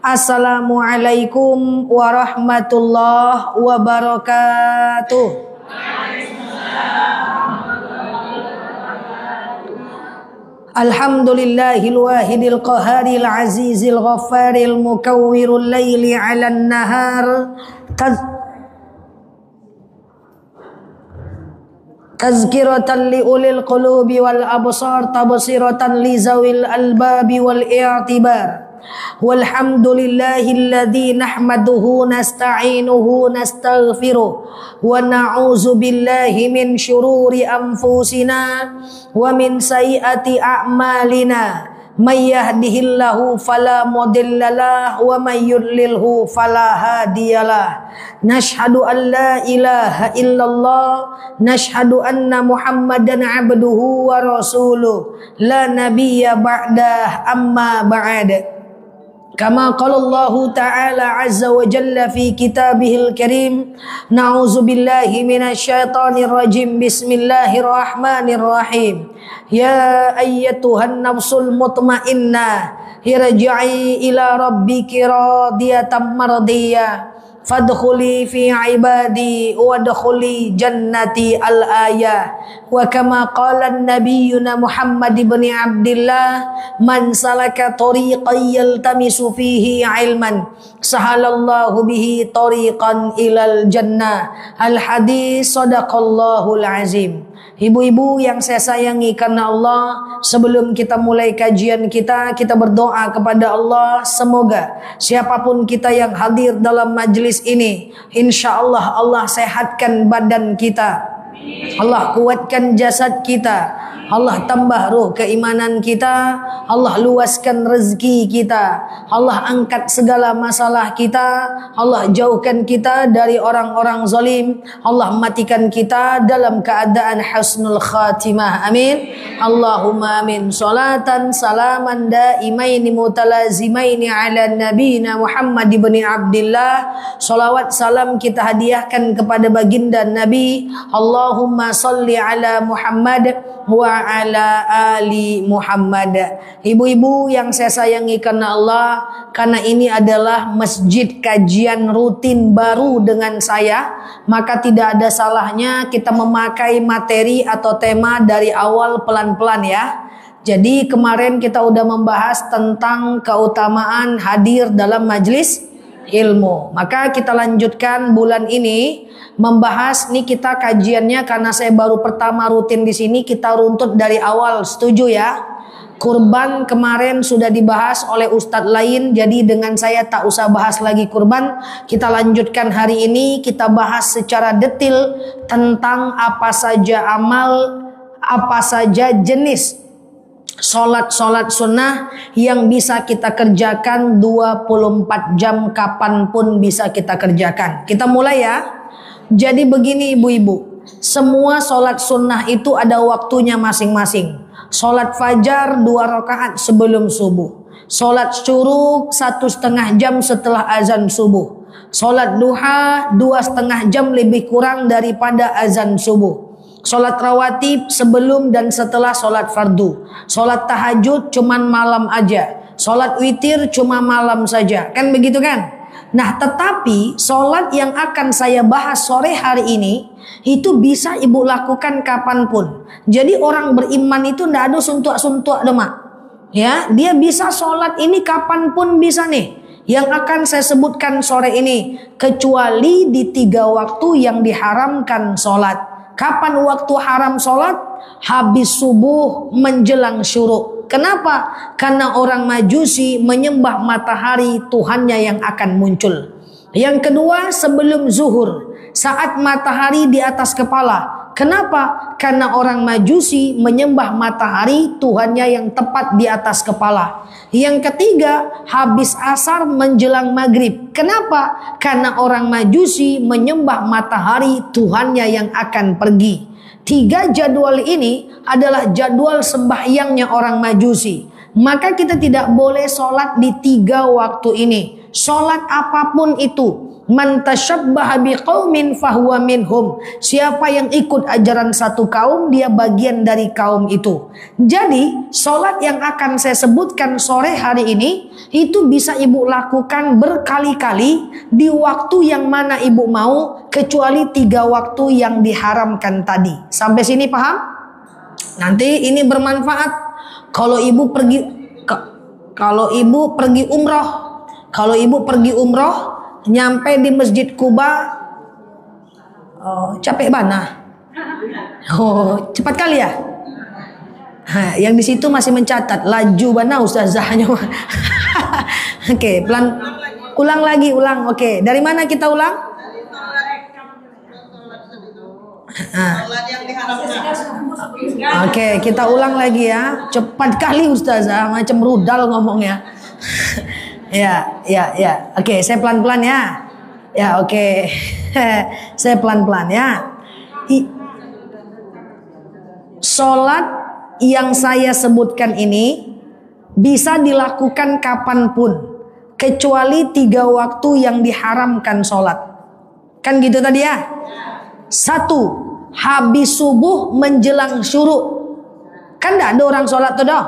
Assalamualaikum warahmatullahi wabarakatuh. Alhamdulillahil wahidil qaharil azizil ghaffaril mukawwirul laili 'alan nahar tazkiratan li ulil qulubi wal absar tabsiratan li zawil albabi wal i'tibar. Walhamdulillahilladzi nahmaduhu nasta'inuhu nastaghfiruh wa na'udzu billahi min syururi anfusina wa min sayyiati a'malina. May yahdihillahu fala mudhillalah wa may yudlilhu fala hadiyalah. Nashhadu an la ilaha illallah, nashhadu anna Muhammadan abduhu wa rasuluh, la nabiyya ba'dah, amma ba'd. Kama qala Allah Ta'ala azza wa jalla fi kitabihil karim, na'udzu billahi minasyaitonir rajim, bismillahirrahmanirrahim. Ya ayyatuhan nafsul mutmainnah, irji'i ila rabbiki radiyatan mardiyah, fadkhuli fi ibadi wadkhuli jannati al-ayah. Wa kama qala nabiyyuna Muhammad ibn Abdillah, man salaka tariqan yaltamisu fihi ilman sahalallahu bihi tariqan ilal jannah. Al-hadis sadaqallahul azim. Ibu-ibu yang saya sayangi karena Allah, sebelum kita mulai kajian kita berdoa kepada Allah, semoga siapapun kita yang hadir dalam majlis ini, insya Allah Allah sehatkan badan kita, Allah kuatkan jasad kita, Allah tambah ruh keimanan kita, Allah luaskan rezeki kita, Allah angkat segala masalah kita, Allah jauhkan kita dari orang-orang zalim, Allah matikan kita dalam keadaan husnul khatimah. Amin. Allahumma amin. Salatan salaman daimaini mutalazimaini ala nabiyina Muhammad ibn Abdillah. Salawat salam kita hadiahkan kepada baginda Nabi. Allahumma salli ala Muhammad wa ala ali Muhammad. Ibu-ibu yang saya sayangi karena Allah, karena ini adalah masjid kajian rutin baru dengan saya, maka tidak ada salahnya kita memakai materi atau tema dari awal pelan-pelan ya. Jadi kemarin kita udah membahas tentang keutamaan hadir dalam majlis ilmu. Maka kita lanjutkan bulan ini membahas, nih kita kajiannya karena saya baru pertama rutin di sini, kita runtut dari awal, setuju ya? Kurban kemarin sudah dibahas oleh ustadz lain, jadi dengan saya tak usah bahas lagi kurban. Kita lanjutkan hari ini, kita bahas secara detail tentang apa saja amal, apa saja jenis Solat sunnah yang bisa kita kerjakan 24 jam kapanpun bisa kita kerjakan. Kita mulai ya. Jadi begini ibu-ibu, semua solat sunnah itu ada waktunya masing-masing. Solat fajar 2 rakaat sebelum subuh, solat syuruk 1,5 jam setelah azan subuh, solat duha 2,5 jam lebih kurang daripada azan subuh, solat rawatib sebelum dan setelah solat fardu, solat tahajud cuman malam aja, solat witir cuma malam saja, kan begitu kan? Nah tetapi solat yang akan saya bahas sore hari ini itu bisa ibu lakukan kapanpun. Jadi orang beriman itu tidak ada suntuk-suntuk demak, ya, dia bisa solat ini kapanpun bisa nih. Yang akan saya sebutkan sore ini, kecuali di 3 waktu yang diharamkan solat. Kapan waktu haram solat? Habis subuh menjelang syuruk. Kenapa? Karena orang Majusi menyembah matahari Tuhannya yang akan muncul. Yang kedua, sebelum zuhur, saat matahari di atas kepala. Kenapa? Karena orang Majusi menyembah matahari Tuhannya yang tepat di atas kepala. Yang ketiga, habis asar menjelang maghrib. Kenapa? Karena orang Majusi menyembah matahari Tuhannya yang akan pergi. 3 jadwal ini adalah jadwal sembahyangnya orang Majusi. Maka kita tidak boleh sholat di 3 waktu ini. Sholat apapun itu, Man tasyabbaha biqaumin fahuwa minhum. Siapa yang ikut ajaran satu kaum, dia bagian dari kaum itu. Jadi, sholat yang akan saya sebutkan sore hari ini, itu bisa ibu lakukan berkali-kali di waktu yang mana ibu mau, kecuali 3 waktu yang diharamkan tadi. Sampai sini paham? Nanti ini bermanfaat. Kalau ibu pergi umroh, nyampe di Masjid Kuba, capek bana. Cepat kali ya. Yang di situ masih mencatat laju bana ustazahnya. Oke, pelan. Ulang lagi. Oke, dari mana kita ulang? Oke, kita ulang lagi ya. Cepat kali ustazah, macam rudal ngomongnya. Ya. Oke, saya pelan-pelan ya. Ya, oke. Saya pelan-pelan ya. Sholat yang saya sebutkan ini bisa dilakukan kapanpun, kecuali 3 waktu yang diharamkan sholat. Kan gitu tadi ya. 1, habis subuh menjelang syuruk. Kan tidak ada orang sholat tuh dah.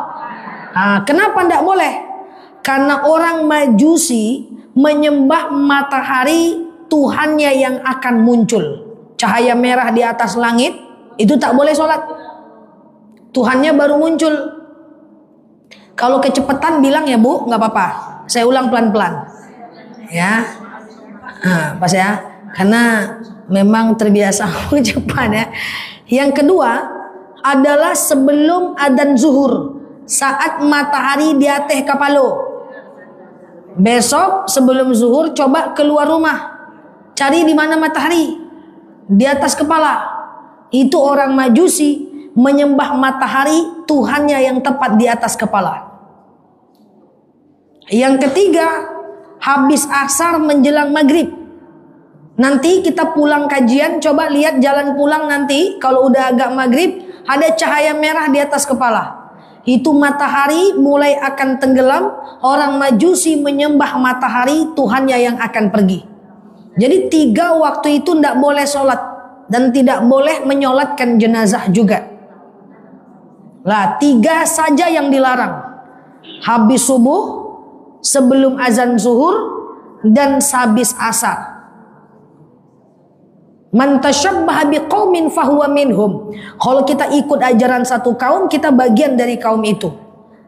Kenapa tidak boleh? Karena orang Majusi menyembah matahari Tuhannya yang akan muncul. Cahaya merah di atas langit, itu tak boleh sholat. Tuhannya baru muncul. Kalau kecepatan bilang ya bu, nggak apa-apa. Saya ulang pelan-pelan. Ya, pas ya. Karena memang terbiasa cepat ya. Yang kedua adalah sebelum adzan zuhur, saat matahari di atas kepala. Besok sebelum zuhur coba keluar rumah, cari di mana matahari, di atas kepala. Itu orang Majusi menyembah matahari Tuhannya yang tepat di atas kepala. Yang ketiga, habis asar menjelang maghrib. Nanti kita pulang kajian, coba lihat jalan pulang nanti, kalau udah agak maghrib, ada cahaya merah di atas kepala. Itu matahari mulai akan tenggelam. Orang Majusi menyembah matahari Tuhannya yang akan pergi. Jadi 3 waktu itu tidak boleh sholat. Dan tidak boleh menyolatkan jenazah juga. 3 saja yang dilarang. Habis subuh, sebelum azan zuhur, dan habis asar. Man tasyabbaha biqaumin fahuwa minhum. Kalau kita ikut ajaran satu kaum, kita bagian dari kaum itu.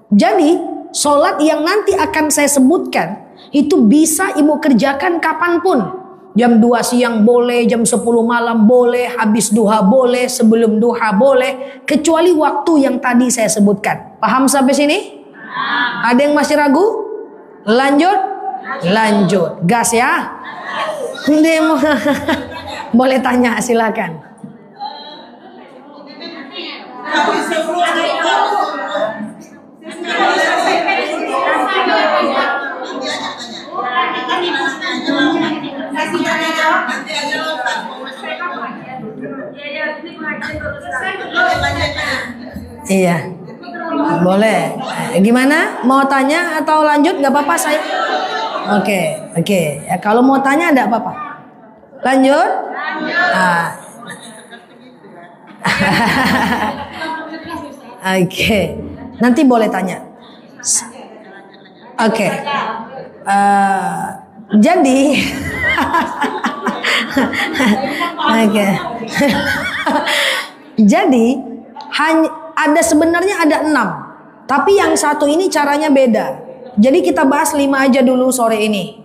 Jadi, sholat yang nanti akan saya sebutkan, itu bisa ibu kerjakan kapanpun. Jam 2 siang boleh, jam 10 malam boleh, habis duha boleh, sebelum duha boleh, kecuali waktu yang tadi saya sebutkan. Paham sampai sini? Ada yang masih ragu? Lanjut. Gas ya. Boleh tanya, silakan. Iya, boleh. Gimana? Mau tanya atau lanjut? Gak apa-apa saya. Oke. Ya, kalau mau tanya ada apa-apa. Lanjut. Oke. Nanti boleh tanya. Oke. Jadi oke. Jadi sebenarnya ada 6. Tapi yang satu ini caranya beda. Jadi kita bahas 5 aja dulu sore ini.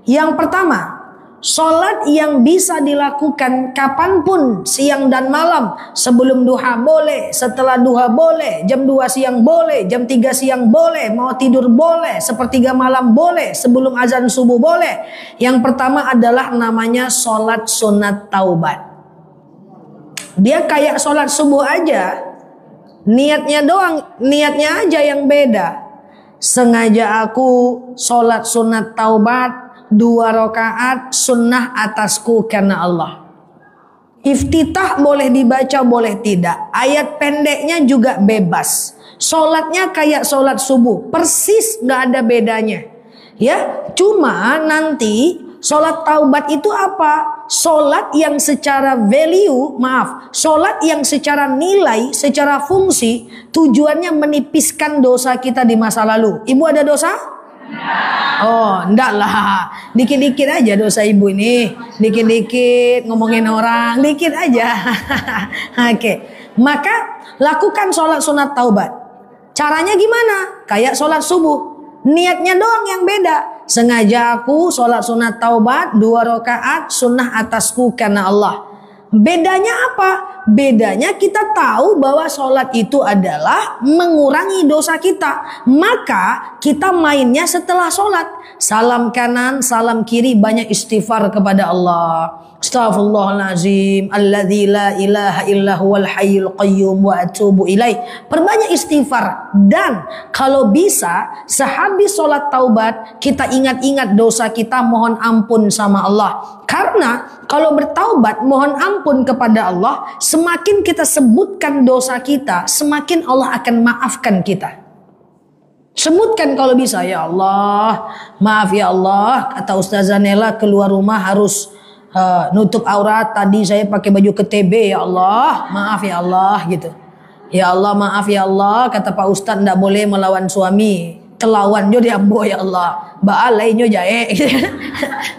Yang pertama, sholat yang bisa dilakukan kapanpun, siang dan malam. Sebelum duha boleh, setelah duha boleh, jam 2 siang boleh, jam 3 siang boleh, mau tidur boleh, sepertiga malam boleh, sebelum azan subuh boleh. Yang pertama adalah namanya sholat sunat taubat. Dia kayak sholat subuh aja, niatnya aja yang beda. Sengaja aku sholat sunat taubat 2 rakaat sunnah atasku karena Allah. Iftitah boleh dibaca, boleh tidak. Ayat pendeknya juga bebas. Sholatnya kayak sholat subuh, persis gak ada bedanya. Ya, cuma nanti Sholat taubat itu apa? Sholat yang secara value, sholat yang secara nilai, secara fungsi, tujuannya menipiskan dosa kita di masa lalu. Ibu ada dosa? Oh, enggak lah. Dikit-dikit aja dosa ibu ini. Dikit-dikit ngomongin orang, dikit aja. Oke. Maka lakukan sholat sunat taubat. Caranya gimana? Kayak sholat subuh. Niatnya doang yang beda. Sengaja aku sholat sunat taubat 2 rakaat sunnah atasku karena Allah. Bedanya apa? Bedanya kita tahu bahwa sholat itu adalah mengurangi dosa kita. Maka kita mainnya setelah sholat. Salam kanan, salam kiri, banyak istighfar kepada Allah. Astaghfirullahalazim alladzi la ilaha illa huwal hayyul qayyum wa atubu ilaih. Perbanyak istighfar. Dan kalau bisa sehabis sholat taubat kita ingat-ingat dosa kita, mohon ampun sama Allah. Karena kalau bertaubat mohon ampun kepada Allah, semakin kita sebutkan dosa kita, semakin Allah akan maafkan kita. Sebutkan kalau bisa, ya Allah, maaf ya Allah, kata Ustazah Nela keluar rumah harus nutup aurat, tadi saya pakai baju KTB, ya Allah, maaf ya Allah gitu. Ya Allah, maaf ya Allah, kata Pak Ustadz tidak boleh melawan suami. Telawan jo diambo ya Allah. Baalai nyo jae.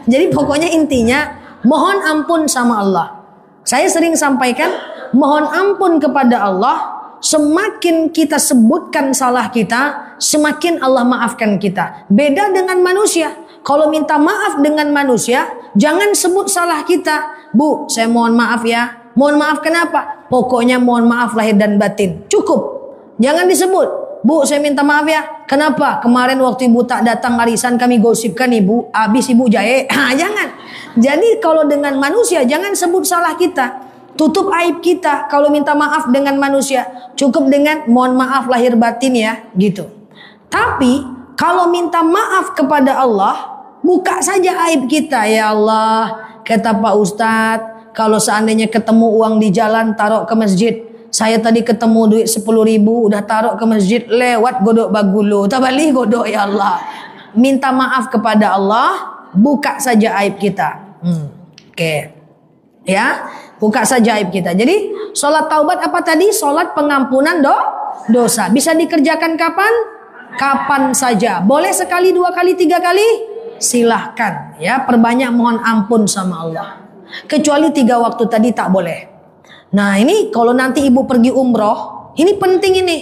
Jadi pokoknya intinya mohon ampun sama Allah. Saya sering sampaikan, mohon ampun kepada Allah. Semakin kita sebutkan salah kita, semakin Allah maafkan kita. Beda dengan manusia. Kalau minta maaf dengan manusia, jangan sebut salah kita. Bu, saya mohon maaf ya. Mohon maaf kenapa? Pokoknya mohon maaf lahir dan batin. Cukup. Jangan disebut. Bu, saya minta maaf ya. Kenapa? Kemarin waktu ibu tak datang arisan kami gosipkan ibu. Habis ibu jahe. Jangan. Jadi kalau dengan manusia, jangan sebut salah kita. Tutup aib kita. Kalau minta maaf dengan manusia, cukup dengan mohon maaf lahir batin ya, gitu. Tapi kalau minta maaf kepada Allah, buka saja aib kita. Ya Allah, kata Pak Ustadz, kalau seandainya ketemu uang di jalan, taruh ke masjid. Saya tadi ketemu duit 10.000, udah taruh ke masjid, lewat godok bagulo, tabali godok, ya Allah. Minta maaf kepada Allah, buka saja aib kita. Oke. Ya, buka saja aib kita. Jadi sholat taubat apa tadi? Sholat pengampunan dosa. Bisa dikerjakan kapan? Kapan saja. Boleh sekali, 2 kali, 3 kali? Silahkan. Ya, perbanyak mohon ampun sama Allah. Kecuali 3 waktu tadi tak boleh. Nah ini kalau nanti ibu pergi umroh, ini penting ini.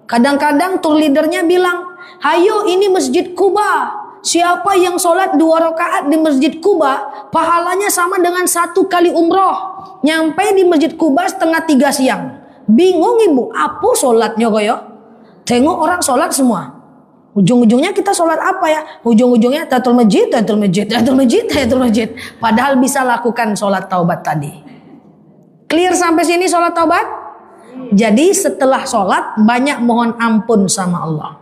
Kadang-kadang tour leadernya bilang, hayo ini Masjid Kuba. Siapa yang sholat 2 rakaat di Masjid Kuba, pahalanya sama dengan 1 kali umroh. Nyampe di Masjid Kuba 2:30 siang. Bingung ibu, apa sholatnya koyo? Tengok orang sholat semua. Ujung-ujungnya kita sholat apa ya? Ujung-ujungnya tahiyatul masjid, tahiyatul masjid, tahiyatul masjid, tahiyatul masjid. Padahal bisa lakukan sholat taubat tadi. Clear sampai sini sholat taubat? Jadi setelah sholat banyak mohon ampun sama Allah.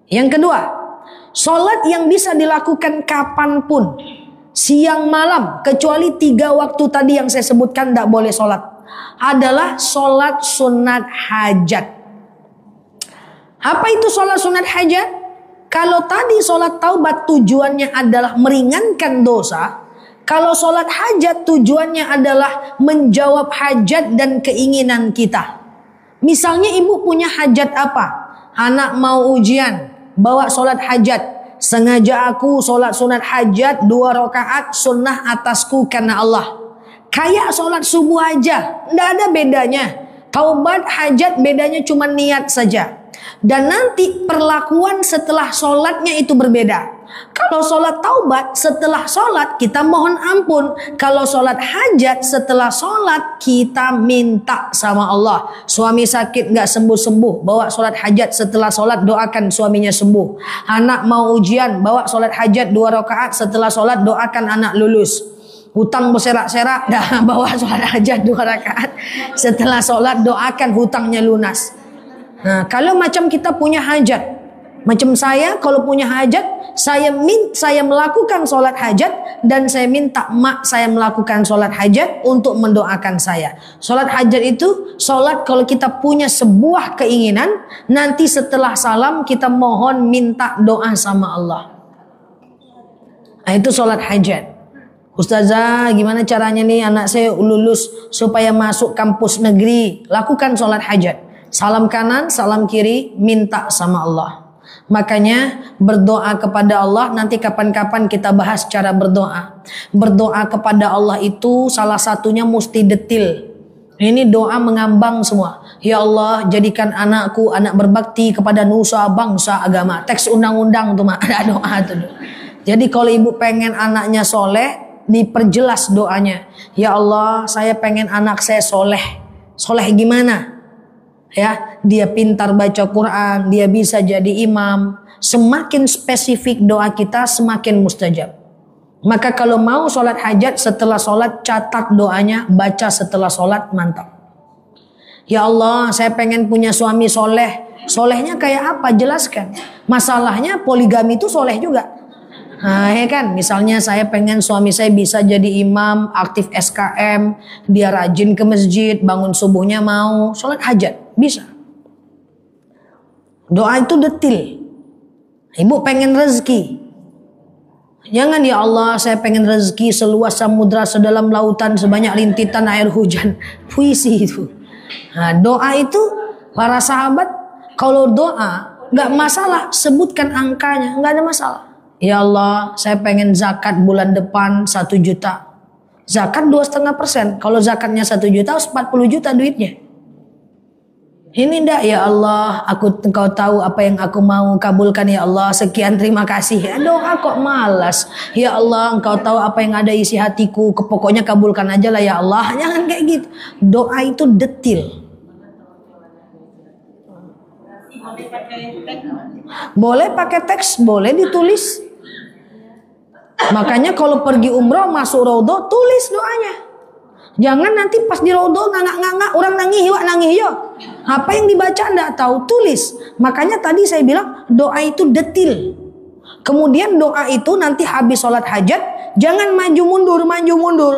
Yang kedua, sholat yang bisa dilakukan kapanpun, siang malam, kecuali 3 waktu tadi yang saya sebutkan tidak boleh sholat, adalah sholat sunat hajat. Apa itu sholat sunat hajat? Kalau tadi sholat taubat tujuannya adalah meringankan dosa, kalau sholat hajat tujuannya adalah menjawab hajat dan keinginan kita. Misalnya ibu punya hajat apa? Anak mau ujian, bawa sholat hajat. Sengaja aku sholat sunat hajat 2 rakaat sunnah atasku karena Allah. Kayak sholat subuh aja, tidak ada bedanya. Taubat hajat bedanya cuma niat saja. Dan nanti perlakuan setelah sholatnya itu berbeda. Kalau sholat taubat setelah sholat kita mohon ampun. Kalau sholat hajat setelah sholat kita minta sama Allah. Suami sakit gak sembuh-sembuh, bawa sholat hajat setelah sholat doakan suaminya sembuh. Anak mau ujian, bawa sholat hajat 2 rakaat setelah sholat doakan anak lulus. Hutang berserak-serak, dah bawa sholat hajat 2 rakaat setelah sholat doakan hutangnya lunas. Nah, kalau macam kita punya hajat, macam saya kalau punya hajat, saya melakukan sholat hajat dan saya minta mak saya melakukan sholat hajat untuk mendoakan saya. Sholat hajat itu sholat kalau kita punya sebuah keinginan, nanti setelah salam kita mohon minta doa sama Allah. Nah, itu sholat hajat. Ustazah, gimana caranya nih anak saya lulus supaya masuk kampus negeri? Lakukan sholat hajat. Salam kanan, salam kiri, minta sama Allah. Makanya berdoa kepada Allah, nanti kapan-kapan kita bahas cara berdoa. Berdoa kepada Allah itu salah satunya mesti detil. Ini doa mengambang semua. Ya Allah, jadikan anakku anak berbakti kepada nusa, bangsa, agama. Teks undang-undang tuh mah ada doa tuh. Jadi kalau ibu pengen anaknya soleh, diperjelas doanya. Ya Allah, saya pengen anak saya soleh. Soleh gimana? Ya, dia pintar baca Quran, dia bisa jadi imam. Semakin spesifik doa kita, semakin mustajab. Maka kalau mau sholat hajat, setelah sholat catat doanya, baca setelah sholat, mantap. Ya Allah, saya pengen punya suami soleh. Solehnya kayak apa? Jelaskan. Masalahnya poligami itu soleh juga. Nah, ya kan, misalnya saya pengen suami saya bisa jadi imam, aktif SKM, dia rajin ke masjid, bangun subuhnya mau sholat hajat, bisa. Doa itu detil. Ibu pengen rezeki, jangan ya Allah saya pengen rezeki seluas samudra, sedalam lautan, sebanyak lintitan air hujan. Puisi itu. Nah, doa itu para sahabat kalau doa nggak masalah, sebutkan angkanya, nggak ada masalah. Ya Allah, saya pengen zakat bulan depan 1 juta. Zakat 2,5%. Kalau zakatnya 1 juta, 40 juta duitnya. Ini ndak ya Allah, engkau tahu apa yang aku mau, kabulkan ya Allah, sekian terima kasih. Ya, doa kok malas. Ya Allah, engkau tahu apa yang ada isi hatiku, pokoknya kabulkan aja lah ya Allah. Jangan kayak gitu. Doa itu detil. Boleh pakai teks, boleh ditulis. Makanya kalau pergi umroh masuk raudhah tulis doanya. Jangan nanti pas di raudhah ngangak-ngangak orang nangis yo. Apa yang dibaca enggak tahu, tulis. Makanya tadi saya bilang doa itu detil. Kemudian doa itu nanti habis sholat hajat jangan maju mundur.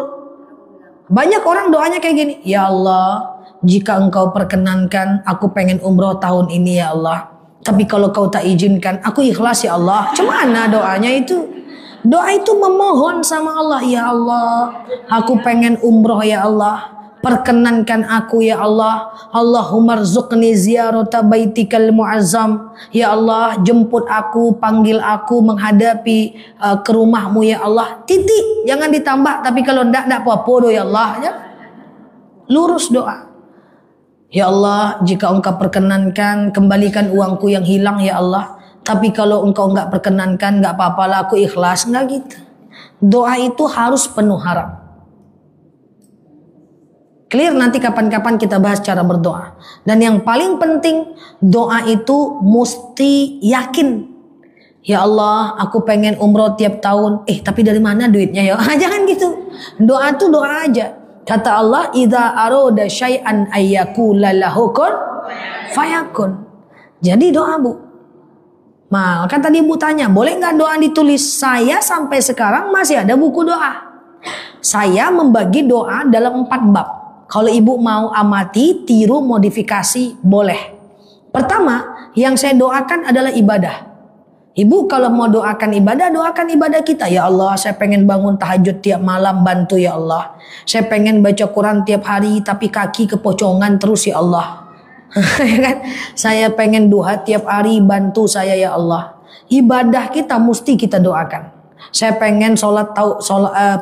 Banyak orang doanya kayak gini. Ya Allah, jika engkau perkenankan aku pengen umroh tahun ini ya Allah. Tapi kalau kau tak izinkan aku ikhlas ya Allah. Cemana doanya itu? Doa itu memohon sama Allah. Ya Allah, aku pengen umroh ya Allah, perkenankan aku ya Allah. Allahumma rzuqni ziyarata baitikal muazzam. Ya Allah, jemput aku, panggil aku menghadapi ke rumahmu ya Allah. Titik, jangan ditambah. Tapi kalau ndak apa-apa ya Allah ya. Lurus doa. Ya Allah, jika engkau perkenankan kembalikan uangku yang hilang ya Allah. Tapi kalau engkau enggak perkenankan, enggak apa-apalah, aku ikhlas. Enggak gitu. Doa itu harus penuh harap. Clear, nanti kapan-kapan kita bahas cara berdoa. Dan yang paling penting, doa itu mesti yakin. Ya Allah, aku pengen umroh tiap tahun. Tapi dari mana duitnya ya? Jangan gitu. Doa itu doa aja. Kata Allah, idza arada syai'an ayyakula lahu kun fayakun. Jadi doa, Bu. Nah, kan tadi ibu tanya, boleh nggak doa ditulis? Saya sampai sekarang masih ada buku doa. Saya membagi doa dalam 4 bab. Kalau ibu mau amati, tiru, modifikasi, boleh. Pertama, yang saya doakan adalah ibadah. Ibu kalau mau doakan ibadah kita. Ya Allah, saya pengen bangun tahajud tiap malam, bantu ya Allah. Saya pengen baca Quran tiap hari, tapi kaki kepocongan terus ya Allah. Saya pengen duha tiap hari, bantu saya ya Allah. Ibadah kita mesti kita doakan. Saya pengen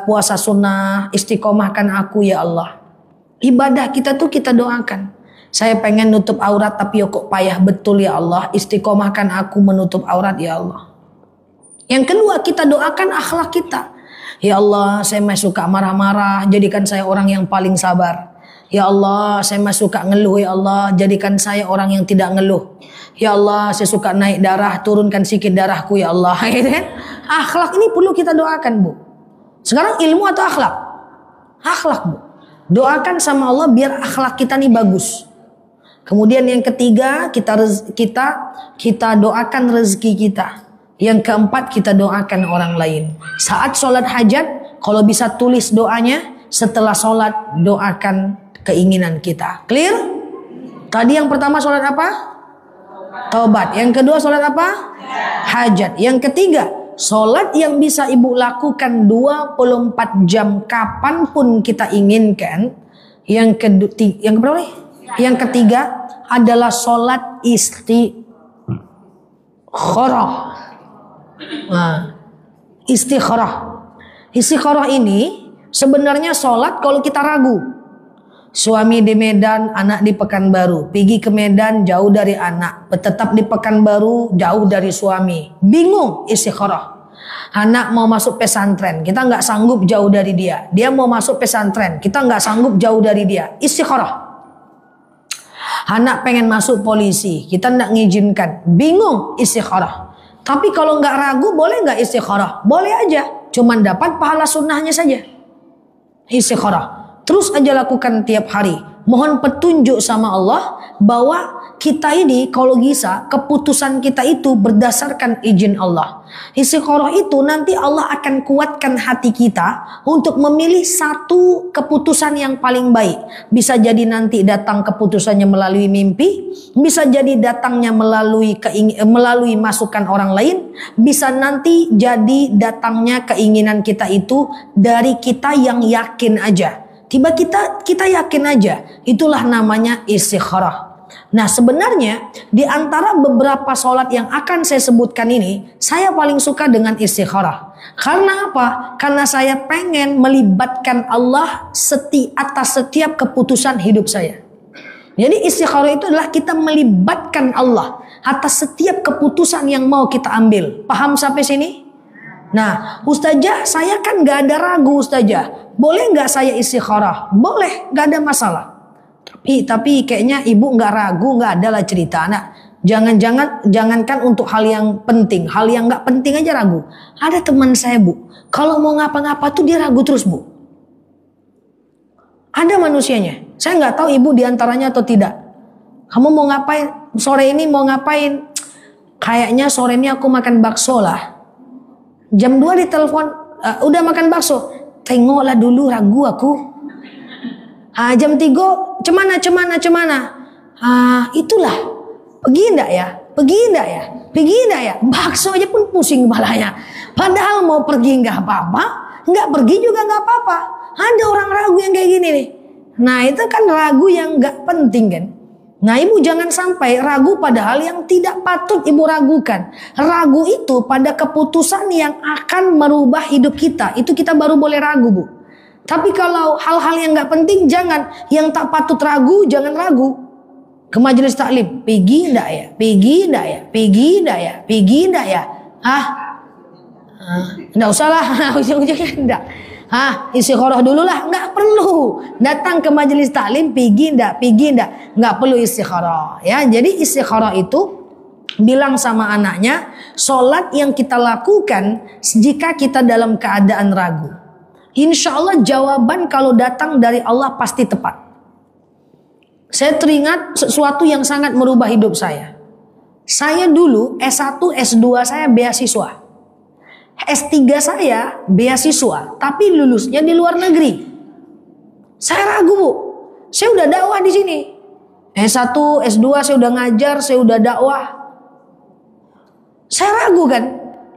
puasa sunnah, istiqomahkan aku ya Allah. Ibadah kita tuh kita doakan. Saya pengen nutup aurat tapi kok payah betul ya Allah, istiqomahkan aku menutup aurat ya Allah. Yang kedua, kita doakan akhlak kita. Ya Allah, saya masih suka marah-marah, jadikan saya orang yang paling sabar. Ya Allah, saya masih suka ngeluh ya Allah, jadikan saya orang yang tidak ngeluh. Ya Allah, saya suka naik darah, turunkan sikit darahku ya Allah. Akhlak ini perlu kita doakan, Bu. Sekarang ilmu atau akhlak? Akhlak, Bu. Doakan sama Allah biar akhlak kita nih bagus. Kemudian yang ketiga, kita doakan rezeki kita. Yang keempat, kita doakan orang lain. Saat sholat hajat, kalau bisa tulis doanya. Setelah sholat, doakan keinginan kita. Clear? Tadi yang pertama sholat apa? Taubat. Yang kedua sholat apa? Hajat. Yang ketiga, Sholat yang bisa ibu lakukan 24 jam kapanpun kita inginkan. Yang berapa nih? Yang ketiga adalah sholat istikharah. Nah, istikharah ini sebenarnya sholat kalau kita ragu. Suami di Medan, anak di Pekanbaru. Pergi ke Medan jauh dari anak, tetap di Pekanbaru jauh dari suami. Bingung istikharah. Anak mau masuk pesantren, kita nggak sanggup jauh dari dia. Dia mau masuk pesantren, kita nggak sanggup jauh dari dia. Istikharah. Anak pengen masuk polisi, kita nggak ngizinkan. Bingung, istikharah. Tapi kalau nggak ragu, boleh nggak istikharah? Boleh aja, cuman dapat pahala sunnahnya saja. Istikharah. Terus aja lakukan tiap hari. Mohon petunjuk sama Allah bahwa kita ini kalau bisa keputusan kita itu berdasarkan izin Allah. Istikharah itu nanti Allah akan kuatkan hati kita untuk memilih satu keputusan yang paling baik. Bisa jadi nanti datang keputusannya melalui mimpi, bisa jadi datangnya melalui masukan orang lain, bisa nanti jadi datangnya keinginan kita itu dari kita yang yakin aja. Tiba kita yakin aja, itulah namanya istikharah. Nah sebenarnya di antara beberapa sholat yang akan saya sebutkan ini, saya paling suka dengan istikharah. Karena apa? Karena saya pengen melibatkan Allah atas setiap keputusan hidup saya. Jadi istikharah itu adalah kita melibatkan Allah atas setiap keputusan yang mau kita ambil. Paham sampai sini? Nah, Ustazah, saya kan gak ada ragu Ustazah. Boleh gak saya istikharah? Boleh, gak ada masalah. Tapi kayaknya ibu gak ragu, gak ada lah cerita. Nah, jangankan untuk hal yang penting. Hal yang gak penting aja ragu. Ada teman saya bu, kalau mau ngapa-ngapa tuh dia ragu terus bu. Ada manusianya. Saya gak tahu ibu diantaranya atau tidak. Kamu mau ngapain? Sore ini mau ngapain? Kayaknya sore ini aku makan bakso lah. Jam 2 ditelepon, udah makan bakso. Tengoklah dulu, ragu aku. Jam 3, cemana. Itulah. Pergi enggak ya? Bakso aja pun pusing kepalanya. Padahal mau pergi enggak apa-apa, enggak pergi juga enggak apa-apa. Ada orang ragu yang kayak gini nih. Nah itu kan ragu yang enggak penting kan. Nah ibu jangan sampai ragu pada hal yang tidak patut ibu ragukan. Ragu itu pada keputusan yang akan merubah hidup kita. Itu kita baru boleh ragu bu. Tapi kalau hal-hal yang gak penting jangan. Yang tak patut ragu jangan ragu. Ke majelis taklim. Pergi enggak ya? Enggak usah lah. Ujung-ujungnya enggak. Istikharah dulu lah, nggak perlu datang ke majelis taklim, pergi ndak, nggak perlu istikharah ya. Jadi istikharah itu bilang sama anaknya, sholat yang kita lakukan jika kita dalam keadaan ragu. Insya Allah jawaban kalau datang dari Allah pasti tepat. Saya teringat sesuatu yang sangat merubah hidup saya. Saya dulu S1, S2 saya beasiswa. S3 saya beasiswa, tapi lulusnya di luar negeri. Saya ragu bu, saya udah dakwah di sini. S1, S2 saya udah ngajar, saya udah dakwah. Saya ragu kan,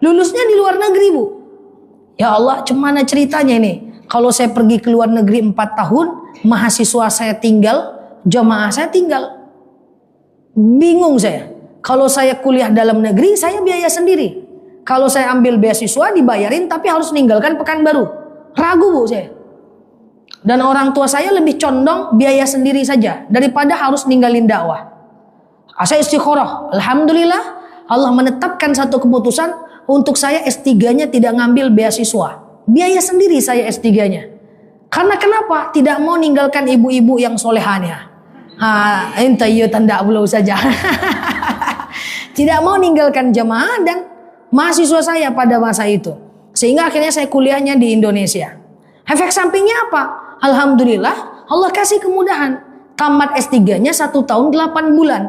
lulusnya di luar negeri bu. Ya Allah, gimana ceritanya ini? Kalau saya pergi ke luar negeri 4 tahun, mahasiswa saya tinggal, jamaah saya tinggal. Bingung saya. Kalau saya kuliah dalam negeri, saya biaya sendiri. Kalau saya ambil beasiswa dibayarin tapi harus meninggalkan Pekanbaru. Ragu bu saya. Dan orang tua saya lebih condong biaya sendiri saja daripada harus ninggalin dakwah. Saya istikharah. Alhamdulillah Allah menetapkan satu keputusan untuk saya S3-nya tidak ngambil beasiswa. Biaya sendiri saya S3-nya. Karena kenapa? Tidak mau ninggalkan ibu-ibu yang solehanya. Ente tanda belum saja. Tidak mau ninggalkan jemaah dan mahasiswa saya pada masa itu. Sehingga akhirnya saya kuliahnya di Indonesia. Efek sampingnya apa? Alhamdulillah Allah kasih kemudahan. Tamat S3-nya 1 tahun 8 bulan.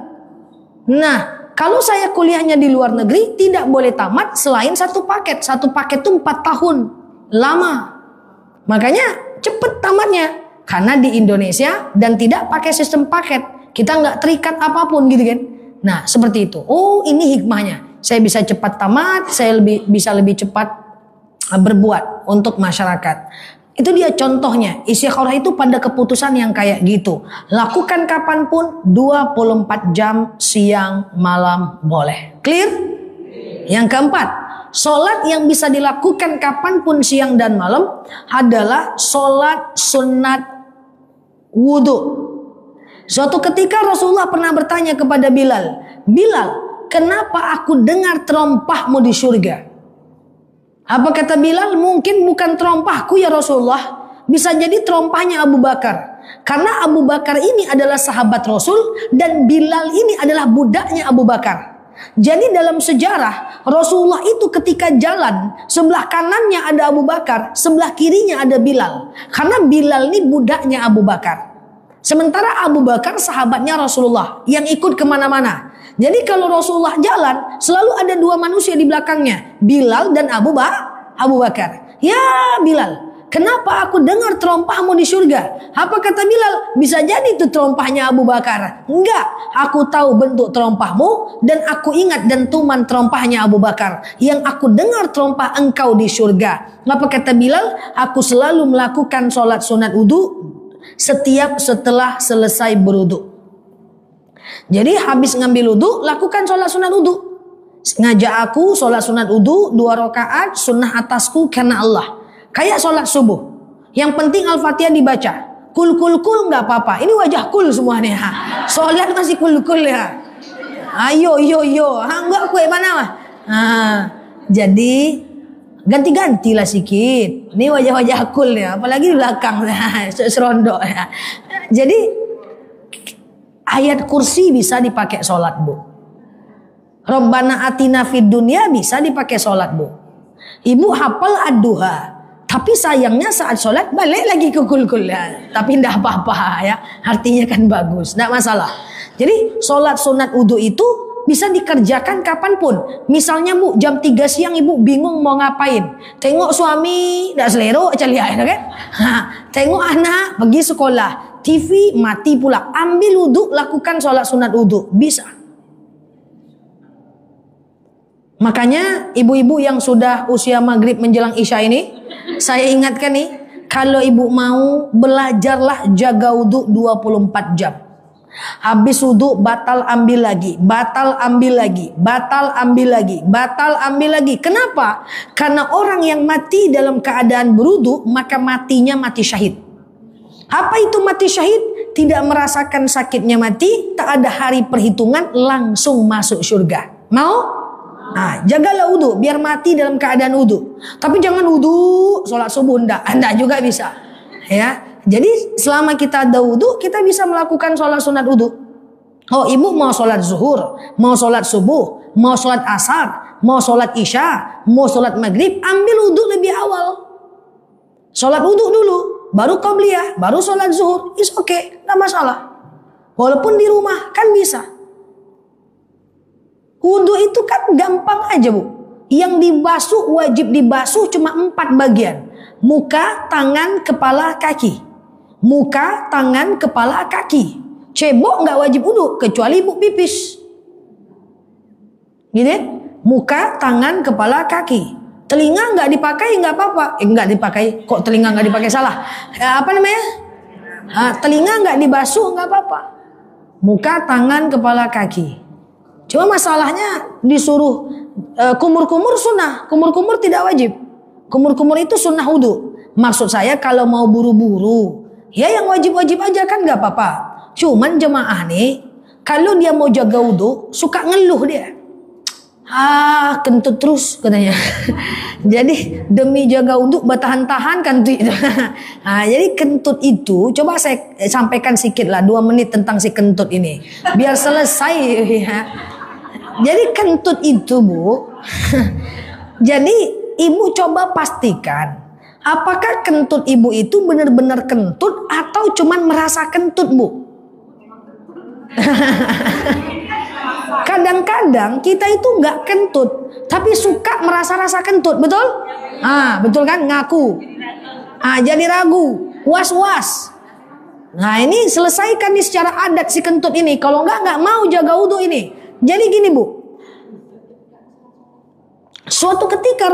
Nah, kalau saya kuliahnya di luar negeri tidak boleh tamat selain satu paket. Satu paket itu 4 tahun. Lama. Makanya cepet tamatnya. Karena di Indonesia dan tidak pakai sistem paket. Kita nggak terikat apapun gitu kan. Nah seperti itu. Oh ini hikmahnya. Saya bisa cepat tamat, saya bisa lebih cepat berbuat untuk masyarakat. Itu dia contohnya. Istikharah itu pada keputusan yang kayak gitu. Lakukan kapanpun, 24 jam siang malam boleh. Clear? Yang keempat, sholat yang bisa dilakukan kapanpun siang dan malam adalah sholat sunat wudhu. Suatu ketika Rasulullah pernah bertanya kepada Bilal, Bilal, kenapa aku dengar terompahmu di surga? Apa kata Bilal? Mungkin bukan terompahku ya Rasulullah, bisa jadi terompahnya Abu Bakar. Karena Abu Bakar ini adalah sahabat Rasul dan Bilal ini adalah budaknya Abu Bakar. Jadi dalam sejarah Rasulullah itu ketika jalan, sebelah kanannya ada Abu Bakar, sebelah kirinya ada Bilal. Karena Bilal ini budaknya Abu Bakar. Sementara Abu Bakar sahabatnya Rasulullah yang ikut kemana-mana. Jadi kalau Rasulullah jalan, selalu ada dua manusia di belakangnya, Bilal dan Abu Bakar. Ya Bilal, kenapa aku dengar terompahmu di surga? Apa kata Bilal? Bisa jadi itu terompahnya Abu Bakar. Enggak, aku tahu bentuk terompahmu dan aku ingat dentuman terompahnya Abu Bakar. Yang aku dengar terompah engkau di surga. Apa kata Bilal? Aku selalu melakukan sholat sunat wudu setelah selesai berwudu. Jadi habis ngambil wudu, lakukan sholat sunat wudu. Ngajak aku sholat sunat wudu 2 rakaat sunnah atasku karena Allah. Kayak sholat subuh. Yang penting Al-Fatihah dibaca. Kul nggak apa-apa. Ini wajah kul semuanya. Sholat masih kul ya. Ayo yo. Enggak kue mana mah. Jadi ganti-gantilah sikit. Ini wajah-wajah kul ya. Apalagi di belakang serondok ya. Jadi ayat kursi bisa dipakai sholat bu. Rabbana atina fid dunya bisa dipakai sholat bu. Ibu hafal ad-duha, tapi sayangnya saat sholat balik lagi ke kul ya. Tapi tidak apa-apa ya, artinya kan bagus, tidak masalah. Jadi sholat sunat wudu itu bisa dikerjakan kapanpun. Misalnya bu jam 3 siang ibu bingung mau ngapain, tengok suami tidak selero celia kan? Tengok anak pergi sekolah, TV mati pula, ambil wudhu, lakukan sholat sunat wudhu, bisa. Makanya ibu-ibu yang sudah usia maghrib menjelang isya ini, saya ingatkan nih, kalau ibu mau belajarlah jaga wudhu 24 jam. Habis wudhu batal ambil lagi, batal ambil lagi, batal ambil lagi, batal ambil lagi. Kenapa? Karena orang yang mati dalam keadaan berwudhu maka matinya mati syahid. Apa itu mati syahid? Tidak merasakan sakitnya mati, tak ada hari perhitungan, langsung masuk surga. Mau? Nah, jagalah wudu biar mati dalam keadaan wudu. Tapi jangan wudu sholat subuh, enggak juga bisa. Ya, jadi selama kita ada wudu, kita bisa melakukan sholat sunat wudu. Oh, ibu mau sholat zuhur, mau sholat subuh, mau sholat asar, mau sholat isya, mau sholat maghrib, ambil wudu lebih awal. Sholat wudu dulu, baru qabliyah, baru sholat zuhur, is okay, nggak masalah. Walaupun di rumah kan bisa. Wudu itu kan gampang aja bu. Yang dibasuh wajib dibasuh cuma 4 bagian. Muka, tangan, kepala, kaki. Muka, tangan, kepala, kaki. Cebok nggak wajib wudu kecuali ibu pipis. Gitu? Muka, tangan, kepala, kaki. Telinga nggak dipakai nggak apa-apa. Nggak dipakai. Kok telinga nggak dipakai salah? Apa namanya? Telinga nggak dibasuh nggak apa-apa. Muka, tangan, kepala, kaki. Cuma masalahnya disuruh kumur-kumur sunnah, kumur-kumur tidak wajib. Kumur-kumur itu sunnah wudu. Maksud saya kalau mau buru-buru, ya yang wajib-wajib aja kan nggak apa-apa. Cuman jemaah nih, kalau dia mau jaga wudu, suka ngeluh dia. Kentut terus katanya. Jadi demi jaga wudu bertahan-tahan kentut itu. Jadi kentut itu, coba saya sampaikan sedikit lah 2 menit tentang si kentut ini, biar selesai ya. Jadi kentut itu bu, jadi ibu coba pastikan apakah kentut ibu itu benar-benar kentut atau cuman merasa kentut bu. Kadang-kadang kita itu nggak kentut, tapi suka merasa-rasa kentut, betul? Betul kan? Ngaku. Jadi ragu, was-was. Nah ini selesaikan nih secara adat si kentut ini. Kalau nggak mau jaga wudu ini. Jadi gini bu, Suatu ketika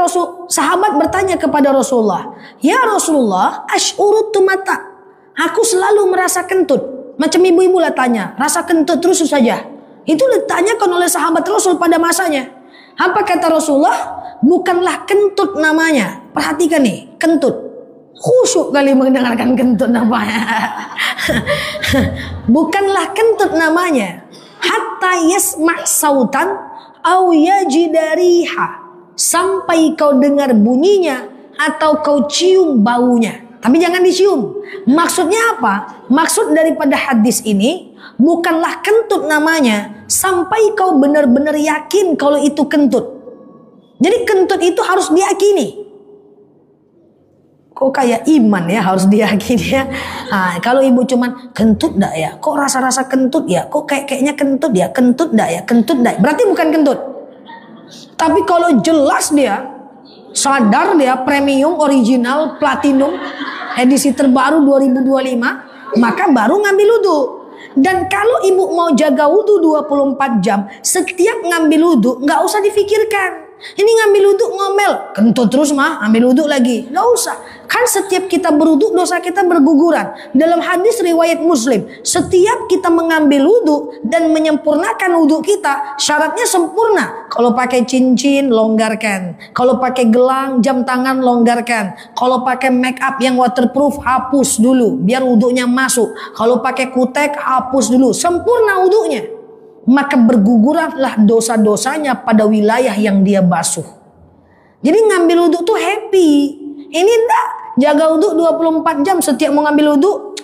sahabat bertanya kepada Rasulullah, "Ya Rasulullah, asy'urut mata." Aku selalu merasa kentut. Macam ibu-ibu lah tanya, rasa kentut terus saja. Itu ditanyakan oleh sahabat Rasul pada masanya. Apa kata Rasulullah? Bukanlah kentut namanya. Perhatikan nih, kentut. Khusyuk kali mendengarkan kentut namanya. Bukanlah kentut namanya. Hatta yasma' sautan au yajidariha. Sampai kau dengar bunyinya atau kau cium baunya. Tapi jangan dicium. Maksudnya apa? Maksud daripada hadis ini, bukanlah kentut namanya sampai kau benar-benar yakin kalau itu kentut. Jadi kentut itu harus diyakini. Kok kayak iman ya, harus diyakini ya. Nah, kalau ibu cuman kentut dak ya? Kok rasa-rasa kentut ya? Kok kayaknya kentut ya? Kentut dak ya? Kentut dak. Berarti bukan kentut. Tapi kalau jelas dia sadar dia premium, original, platinum, edisi terbaru 2025, maka baru ngambil wudu. Dan kalau ibu mau jaga wudu 24 jam, setiap ngambil wudu nggak usah difikirkan. Ini ngambil wudu ngomel, kentut terus mah, ambil wudu lagi. Nggak usah. Kan setiap kita berwudu dosa kita berguguran. Dalam hadis riwayat Muslim, setiap kita mengambil wudu dan menyempurnakan wudu kita, syaratnya sempurna. Kalau pakai cincin, longgarkan. Kalau pakai gelang, jam tangan, longgarkan. Kalau pakai make up yang waterproof, hapus dulu biar wudunya masuk. Kalau pakai kutek, hapus dulu. Sempurna wudunya. Maka berguguranlah dosa-dosanya pada wilayah yang dia basuh. Jadi ngambil wudu tuh happy. Ini enggak, jaga wudu 24 jam setiap mau ngambil wudu.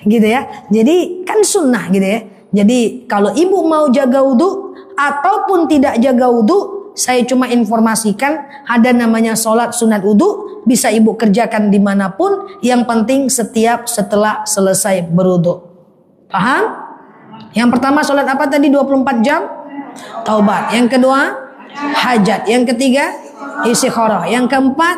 Gitu ya. Jadi kan sunnah gitu ya. Jadi kalau ibu mau jaga wudu ataupun tidak jaga wudu, saya cuma informasikan ada namanya sholat sunat wudu, bisa ibu kerjakan dimanapun. Yang penting setiap setelah selesai berwudu. Paham? Yang pertama sholat apa tadi 24 jam? Taubat. Yang kedua hajat. Yang ketiga istikharah. Yang keempat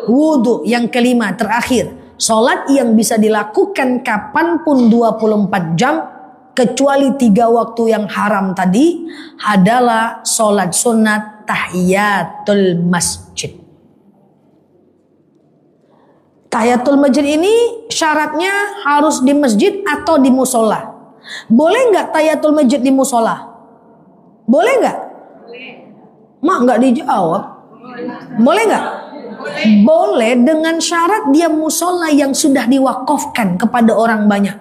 wudu. Yang kelima terakhir sholat yang bisa dilakukan kapanpun 24 jam kecuali 3 waktu yang haram tadi adalah sholat sunat tahiyatul masjid. Tahiyatul masjid ini syaratnya harus di masjid atau di musola. Boleh nggak tahiyatul masjid di musola? Boleh nggak? Mak nggak dijawab. Boleh nggak? Boleh dengan syarat dia musola yang sudah diwakafkan kepada orang banyak.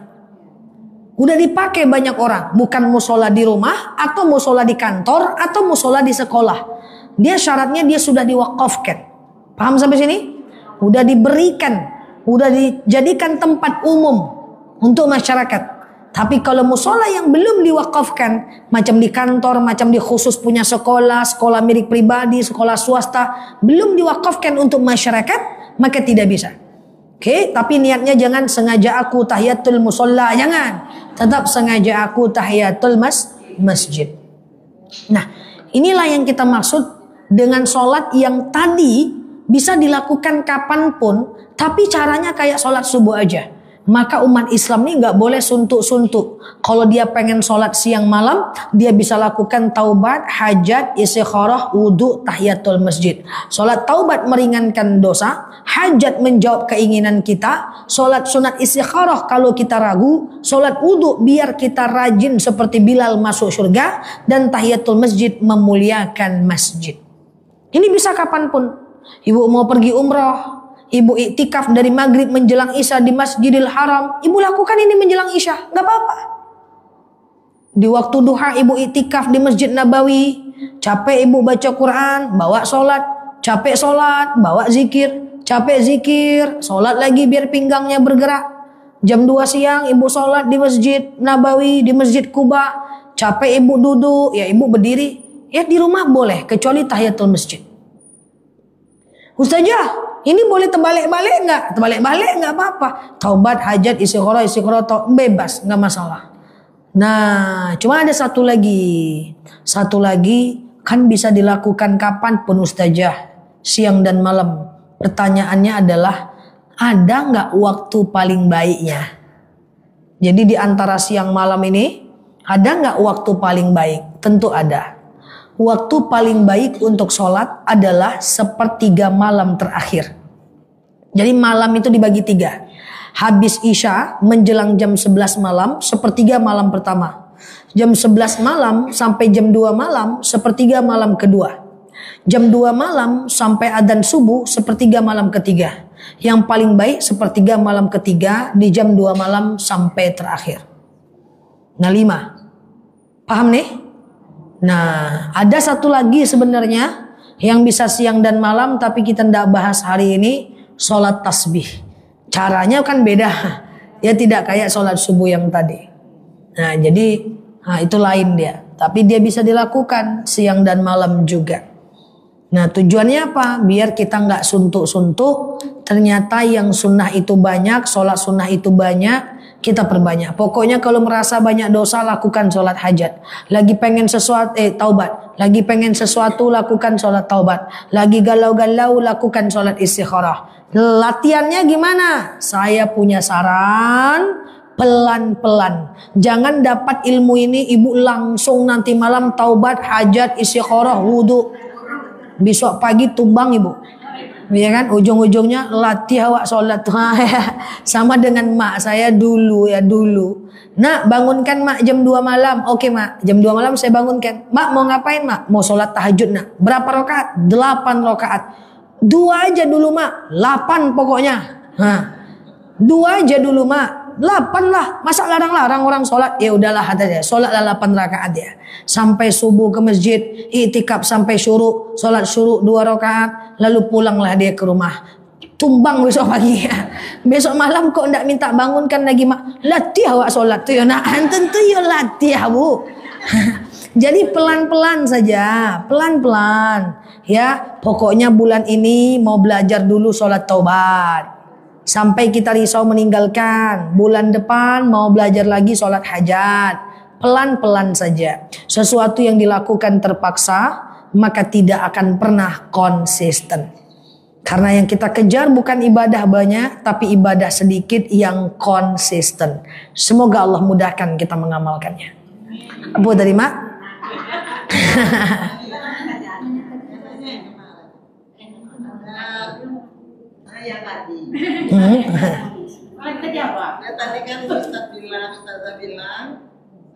Udah dipakai banyak orang, bukan musola di rumah atau musola di kantor atau musola di sekolah. Dia syaratnya dia sudah diwakafkan. Paham sampai sini? Udah diberikan, udah dijadikan tempat umum untuk masyarakat. Tapi kalau musola yang belum diwakafkan, macam di kantor, macam di khusus punya sekolah, sekolah milik pribadi, sekolah swasta, belum diwakafkan untuk masyarakat, maka tidak bisa. Oke, tapi niatnya jangan sengaja aku tahiyatul musola, jangan. Tetap sengaja aku tahiyatul masjid. Nah, inilah yang kita maksud dengan sholat yang tadi bisa dilakukan kapanpun, tapi caranya kayak sholat subuh aja. Maka umat Islam ini nggak boleh suntuk-suntuk. Kalau dia pengen sholat siang malam, dia bisa lakukan taubat, hajat, istikharah, wudu, tahiyatul masjid. Sholat taubat meringankan dosa, hajat menjawab keinginan kita, sholat sunat istikharah kalau kita ragu, sholat wudu biar kita rajin seperti Bilal masuk surga, dan tahiyatul masjid memuliakan masjid. Ini bisa kapanpun. Ibu mau pergi umrah, ibu iktikaf dari maghrib menjelang isya di Masjidil Haram, ibu lakukan ini menjelang isya, nggak apa-apa. Di waktu duha ibu iktikaf di Masjid Nabawi, capek ibu baca Quran, bawa sholat, capek sholat, bawa zikir, capek zikir, sholat lagi biar pinggangnya bergerak. Jam 2 siang ibu sholat di Masjid Nabawi, di Masjid Kuba, capek ibu duduk, ya ibu berdiri. Ya di rumah boleh, kecuali tahiyatul masjid. Ustazah, ini boleh terbalik-balik nggak? Terbalik-balik nggak apa-apa. Taubat, hajat, istikharah, bebas, nggak masalah. Nah, cuma ada satu lagi kan bisa dilakukan kapanpun ustazah, siang dan malam. Pertanyaannya adalah, ada nggak waktu paling baiknya? Jadi di antara siang malam ini, ada nggak waktu paling baik? Tentu ada. waktu paling baik untuk sholat adalah sepertiga malam terakhir. Jadi malam itu dibagi 3. Habis Isya menjelang jam 11 malam, sepertiga malam pertama. Jam 11 malam sampai jam 2 malam, sepertiga malam kedua. Jam 2 malam sampai adzan subuh, sepertiga malam ketiga. Yang paling baik sepertiga malam ketiga di jam 2 malam sampai terakhir. Nah 5. Paham nih? Nah ada satu lagi sebenarnya yang bisa siang dan malam, tapi kita tidak bahas hari ini. Sholat tasbih. Caranya kan beda. Ya tidak kayak sholat subuh yang tadi. Nah jadi itu lain dia. Tapi dia bisa dilakukan siang dan malam juga. Nah tujuannya apa? Biar kita nggak suntuk-suntuk. Ternyata yang sunnah itu banyak, sholat sunnah itu banyak, kita perbanyak. Pokoknya kalau merasa banyak dosa, lakukan sholat hajat. Lagi pengen sesuatu, taubat. Lagi pengen sesuatu, lakukan sholat taubat. Lagi galau-galau, lakukan sholat istikharah. Latihannya gimana? Saya punya saran, pelan-pelan. Jangan dapat ilmu ini ibu langsung nanti malam taubat, hajat, istikharah, wudu. Besok pagi tumbang ibu. Ya kan, ujung-ujungnya latih awak sholat. Sama dengan mak saya dulu. Nak bangunkan mak jam 2 malam. Oke mak, jam 2 malam saya bangunkan. Mak mau ngapain mak? Mau sholat tahajud nak. Berapa rakaat? 8 rakaat. 2 aja dulu mak. 8 pokoknya. 2 aja dulu mak. 8 lah. Masa larang-larang orang sholat? Ya udahlah aja. Sholatlah 8 rakaat ya. Sampai subuh ke masjid. Iktikaf sampai syuruk. Sholat syuruk 2 rakaat. Lalu pulanglah dia ke rumah. Tumbang besok pagi ya. Besok malam kok ndak minta bangunkan lagi mak. Latih awak sholat tu ya nak. Tentu ya latih bu. Jadi pelan-pelan saja. Pelan-pelan. Ya, pokoknya bulan ini mau belajar dulu sholat taubat. Sampai kita risau meninggalkan. Bulan depan mau belajar lagi sholat hajat. Pelan-pelan saja. Sesuatu yang dilakukan terpaksa, maka tidak akan pernah konsisten. Karena yang kita kejar bukan ibadah banyak, tapi ibadah sedikit yang konsisten. Semoga Allah mudahkan kita mengamalkannya. Abu dari mak? Yang tadi. Tadi kan Ustazah bilang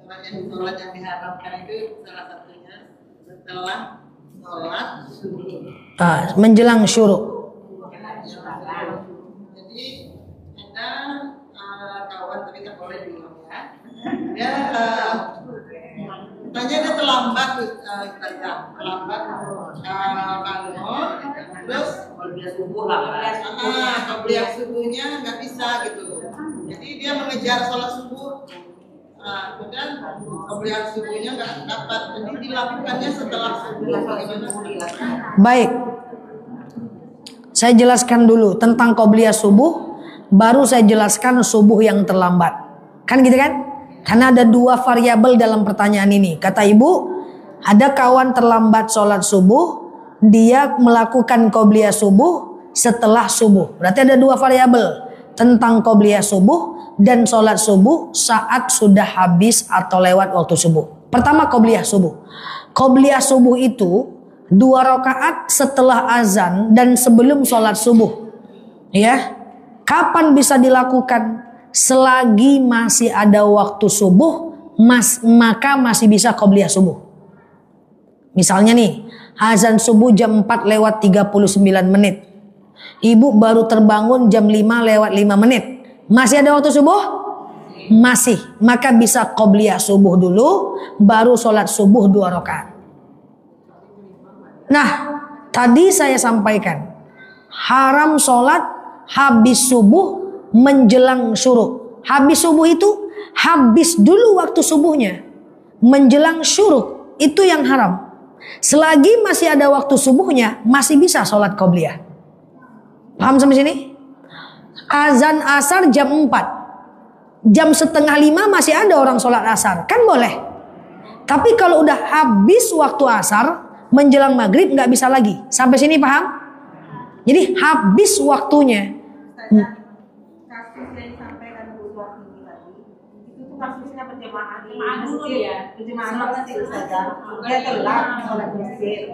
sholat yang diharapkan itu salah satunya setelah sholat subuh. Menjelang syuruk. Jadi ada kawan tapi tak boleh bilang ya. Dia tanya dia terlambat terlambat bangun, terus Qobliyah subuh lah. qobliyah subuhnya nggak bisa gitu. Jadi dia mengejar sholat subuh. Kemudian qobliyah subuhnya nggak dapat. Jadi dilakukannya setelah subuh. Bagaimana? Baik. Saya jelaskan dulu tentang qobliyah subuh, baru saya jelaskan subuh yang terlambat. Kan gitu kan? Karena ada 2 variabel dalam pertanyaan ini. Kata ibu, ada kawan terlambat sholat subuh, dia melakukan qobliyah subuh setelah subuh. Berarti ada 2 variabel tentang qobliyah subuh dan sholat subuh saat sudah habis atau lewat waktu subuh. Pertama qobliyah subuh. Qobliyah subuh itu 2 rakaat setelah azan dan sebelum sholat subuh. Ya, kapan bisa dilakukan? Selagi masih ada waktu subuh, maka masih bisa qobliyah subuh. Misalnya nih, azan subuh jam 4 lewat 39 menit. Ibu baru terbangun jam 5 lewat 5 menit. Masih ada waktu subuh? Masih. Maka bisa qobliyah subuh dulu, baru sholat subuh 2 rakaat. Nah, tadi saya sampaikan, haram sholat habis subuh menjelang syuruk. Habis subuh itu habis dulu waktu subuhnya. Menjelang syuruk itu yang haram. Selagi masih ada waktu subuhnya, masih bisa sholat qobliyah. Paham sampai sini? Azan asar jam 4. Jam setengah 5 masih ada orang sholat asar. Kan boleh. Tapi kalau udah habis waktu asar, menjelang maghrib nggak bisa lagi. Sampai sini paham? Jadi habis waktunya. Kasus yang disampaikan Bu Suwati tadi itu tuh kasusnya berjamaah dulu ya. Berjamaah sih saja. Dia telat sholat masjid.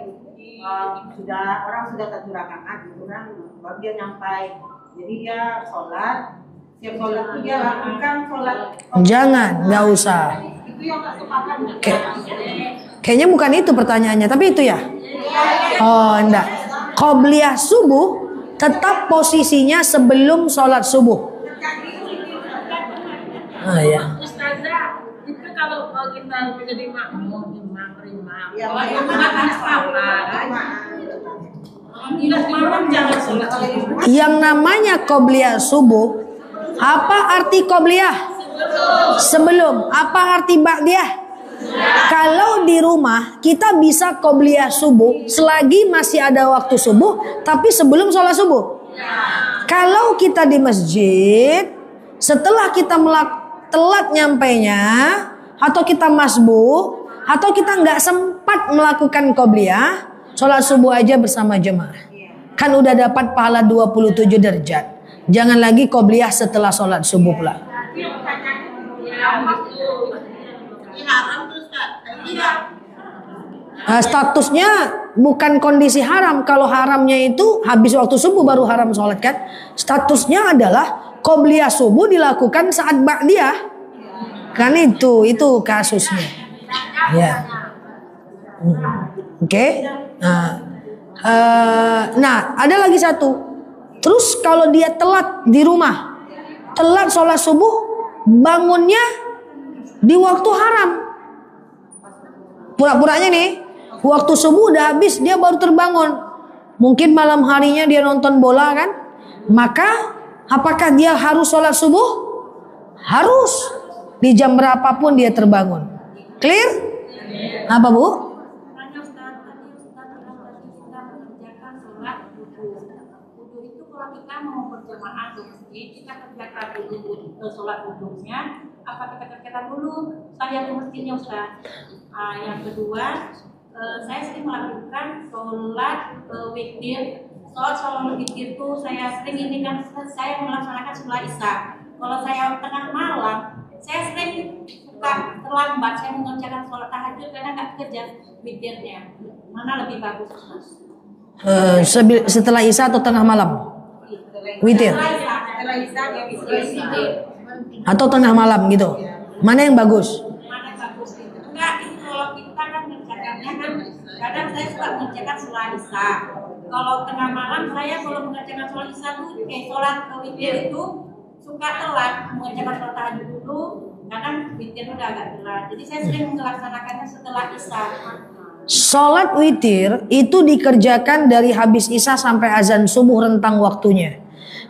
Orang sudah 1 rakaat gitu kan, baru dia nyampai. Jadi dia sholat. Siap sholat itu dia lakukan sholat. Jangan, nggak usah. Itu yang tak sepakat. Kayaknya bukan itu pertanyaannya, tapi itu ya. Oh, enggak. Qobliyah subuh tetap posisinya sebelum sholat subuh. Ah ya. Ustazah, itu kalau kita menjadi makmum, imam, Ya, kalau imam kan salat, imam jangan sholat subuh. Yang namanya qobliyah subuh, apa arti qobliyah? Sebelum. Apa arti ba'diyah? Kalau di rumah kita bisa qobliyah subuh selagi masih ada waktu subuh, tapi sebelum sholat subuh. Kalau kita di masjid, setelah kita telat nyampainya, atau kita masbuk, atau kita nggak sempat melakukan qobliyah, sholat subuh aja bersama jemaah. Kan udah dapat pahala 27 derajat. Jangan lagi qobliyah setelah sholat subuh pula. Haram tuh Ustaz. Statusnya bukan kondisi haram. Kalau haramnya itu habis waktu subuh baru haram sholat kan. Statusnya adalah qobliyah subuh dilakukan saat ba'diyah. Kan itu kasusnya. Ya. Oke. Nah, ada lagi satu. Terus kalau dia telat di rumah, telat sholat subuh, bangunnya di waktu haram. Pura-puranya nih, waktu subuh udah habis, dia baru terbangun. Mungkin malam harinya dia nonton bola kan. Maka apakah dia harus sholat subuh? Harus. Di jam berapapun dia terbangun. Clear? Apa Bu? Kita mau berjamaah ke masjid, kita kerjakan dulu sholat wudhunya, apa kita kerjakan dulu saya ke masjidnya Ustaz. Yang kedua, saya sering melakukan sholat witir. Sholat witir itu saya sering ini kan, saya melaksanakan sholat isya. Kalau saya tengah malam, saya sering suka terlambat, saya mengerjakan sholat tahajud karena nggak kerja witirnya. Mana lebih bagus Ustaz? Setelah isya atau tengah malam? Witir atau tengah malam gitu, mana yang bagus? Enggak, itu kalau kita kan mengerjakannya kan kadang saya suka mengerjakan sholat isya. Kalau tengah malam saya kalau mengerjakan sholat isya tuh sholat witir itu suka telat mengerjakan sholat tahajud dulu, kadang witir udah agak telat. Jadi saya sering melaksanakannya setelah isya. Sholat witir itu dikerjakan dari habis isya sampai azan subuh rentang waktunya.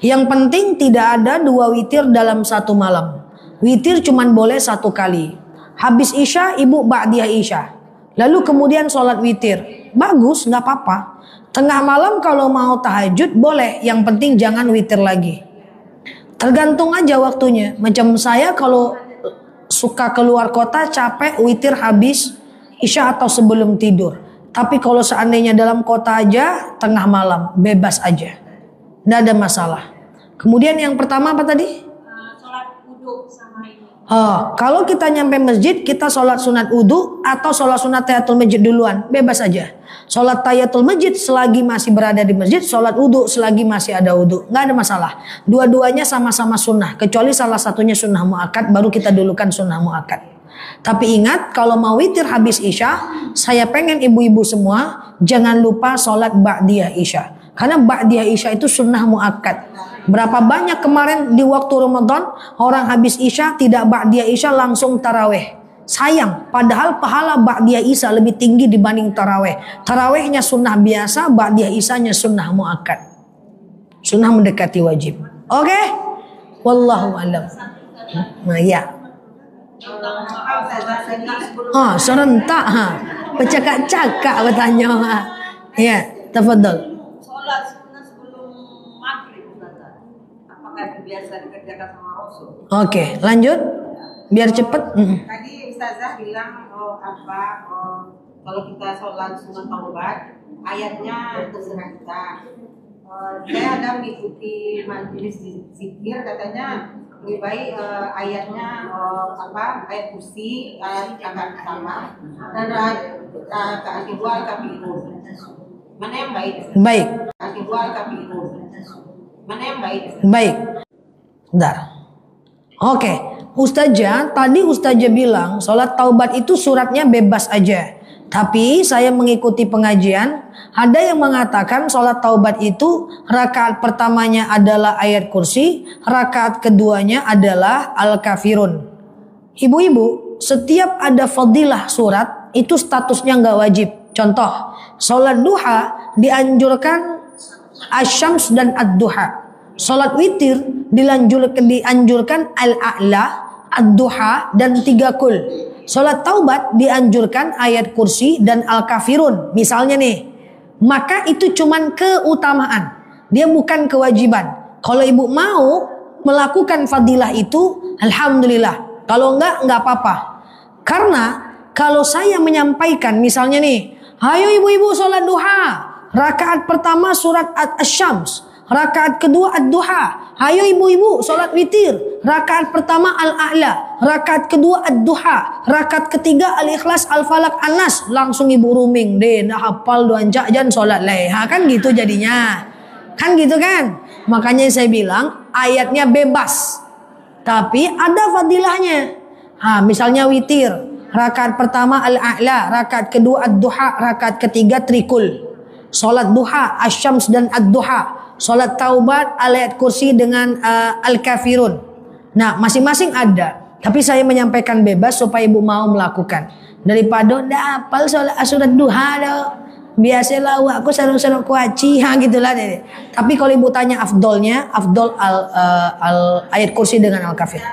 Yang penting tidak ada 2 witir dalam satu malam. Witir cuman boleh 1 kali. Habis isya ibu ba'diyah isya. Lalu kemudian sholat witir. Bagus, nggak apa-apa. Tengah malam kalau mau tahajud boleh. Yang penting jangan witir lagi. Tergantung aja waktunya. Macam saya kalau suka keluar kota capek witir habis isya atau sebelum tidur. Tapi kalau seandainya dalam kota aja tengah malam bebas aja. Nggak ada masalah. Kemudian yang pertama apa tadi? Sholat wudhu sama ini. Kalau kita nyampe masjid kita sholat sunat wudhu atau sholat sunat tahiyatul masjid duluan, bebas aja. Sholat tahiyatul masjid selagi masih berada di masjid, sholat wudhu selagi masih ada wudhu, nggak ada masalah. Dua-duanya sama-sama sunnah, kecuali salah satunya sunnah muakkad, baru kita dulukan sunnah muakkad. Tapi ingat, kalau mau witir habis isya, saya pengen ibu-ibu semua jangan lupa sholat ba'diyah isya. Karena ba'diyah isya itu sunnah muakkad. Berapa banyak kemarin di waktu Ramadan orang habis isya tidak ba'diyah isya langsung taraweh. Sayang, padahal pahala ba'diyah isya lebih tinggi dibanding taraweh. Tarawehnya sunnah biasa, ba'diyah isyanya sunnah muakkad. Sunnah mendekati wajib. Oke? Wallahu a'lam. Nah, ya. Serentak bercakap-cakap bertanya. Ya, tafadhal. Sholat sunnah sebelum maghrib, apakah biasa dikerjakan sama Rasul? Oke, lanjut. Biar cepet. Tadi Ustazah bilang kalau kita sholat sunnah taubat, ayatnya terserah kita. Saya ada mengikuti majelis zikir, katanya lebih baik ayatnya ayat kursi rakaat pertama dan rakaat kedua Al-Kafirun. Mana yang baik? Baik. Rakaat kedua Al-Kafirun. Mana yang baik? Baik. Bentar. Oke, Ustazah, tadi Ustazah bilang sholat taubat itu suratnya bebas aja. Tapi saya mengikuti pengajian, ada yang mengatakan sholat taubat itu rakaat pertamanya adalah ayat kursi, rakaat keduanya adalah Al-Kafirun. Ibu-ibu, setiap ada fadilah surat itu statusnya nggak wajib. Contoh, sholat duha dianjurkan asyams dan ad-duha. Sholat witir dianjurkan al-a'la, ad-duha dan 3 kul. Sholat taubat dianjurkan ayat kursi dan Al-Kafirun. Misalnya nih, maka itu cuman keutamaan. Dia bukan kewajiban. Kalau ibu mau melakukan fadilah itu, alhamdulillah. Kalau enggak apa-apa. Karena kalau saya menyampaikan misalnya nih, ayo ibu-ibu sholat duha. Rakaat pertama surat Asy-Syams. Rakaat kedua ad-duha. Ayo ibu-ibu sholat witir. Rakaat pertama al-a'la. Rakaat kedua ad-duha. Rakaat ketiga al-ikhlas, al-falak, an-nas. Langsung ibu rooming deh. Dah hafal doan jan sholat leha. Kan gitu jadinya. Kan gitu kan. Makanya saya bilang ayatnya bebas. Tapi ada fadilahnya. Misalnya witir. Rakaat pertama al-a'la. Rakaat kedua ad-duha. Rakaat ketiga trikul. Sholat duha Asy-Syams dan ad-duha. Sholat taubat ayat kursi dengan Al-Kafirun. Nah masing-masing ada. Tapi saya menyampaikan bebas supaya ibu mau melakukan. Daripada ndak hafal surat duha dah. Biasalah aku sarung-sarung kuaci gitulah. Tapi kalau ibu tanya afdolnya, afdol ayat kursi dengan Al-Kafir.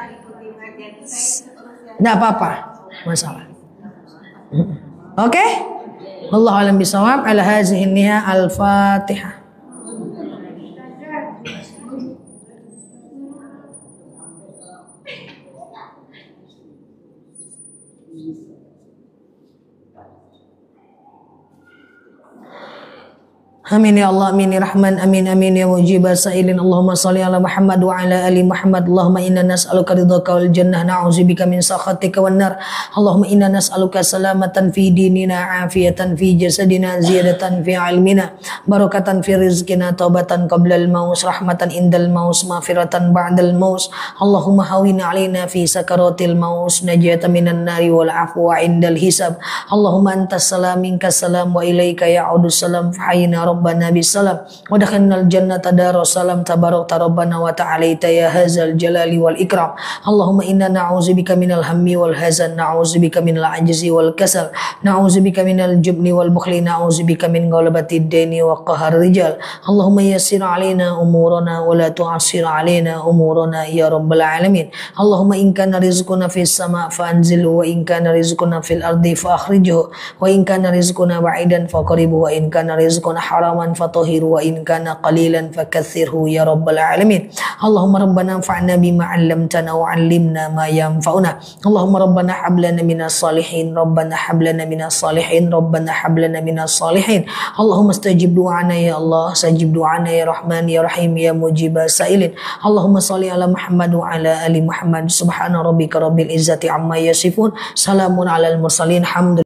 Ndak apa-apa masalah. Oke? Wallahu a'lam bishawab. Ala hazihi niyya al-Fatihah. Amin ya Allah, amin ya Rahman, amin amin ya mujibah sa'ilin. Allahumma salli ala Muhammad wa ala ali Muhammad. Allahumma inna nas'aluka ridhaka wal jannah, na'udzubika min sakhatika wan nar. Allahumma inna nas'aluka salamatan fi dinina, afiyatan fi jasadina, ziyadatan fi ilmina, barakatan fi rizqina, taubatan qabla al-maus, rahmatan indal maus, maghfiratan ba'dal maus. Allahumma hawina alaina fi sakaratil maus, najatan minan nari wal afwa indal hisab. Allahumma antas salam minkas salam wa ilaika ya'udus salam, fahayina Rabbana bisalam wa dakhalnal jannata darussalam, tabarakta rabbana wa ta'alaita ya hadzal jalali wal ikram. Allahumma inna na'udzubika minal hammi wal hazan, na'udzubika minal ajzi wal kasal, na'udzubika minal jubni wal bukhli, na'udzubika min ghalabatid daini wa qahar rijal. Allahumma yassir alaina umurana wa la tu'assir alaina umurana ya rabbal alamin. Allahumma in kana rizquna fis sama' fa anzilhu wa in kana rizquna fil ardi fa akhrijhu wa in kana rizquna ba'idan fa qaribhu wa in kana rizquna haraman fatahiru wa in kana qalilan fakaththirhu ya rabbal alamin. Allahumma rabbana anfa'na bima 'allamtana wa 'allimna ma yanfa'una. Allahumma rabbana hab lana minas salihin, rabbana hab lana minas salihin, rabbana hab lana minas salihin. Allahumma istajib du'ana ya Allah, sajib du'ana ya Rahman ya Rahim ya mujibah sa'ilin. Allahumma salli ala Muhammad wa ala ali Muhammad. Subhana rabbika rabbil izzati amma yasifun, salamun alal mursalin, hamdulillah.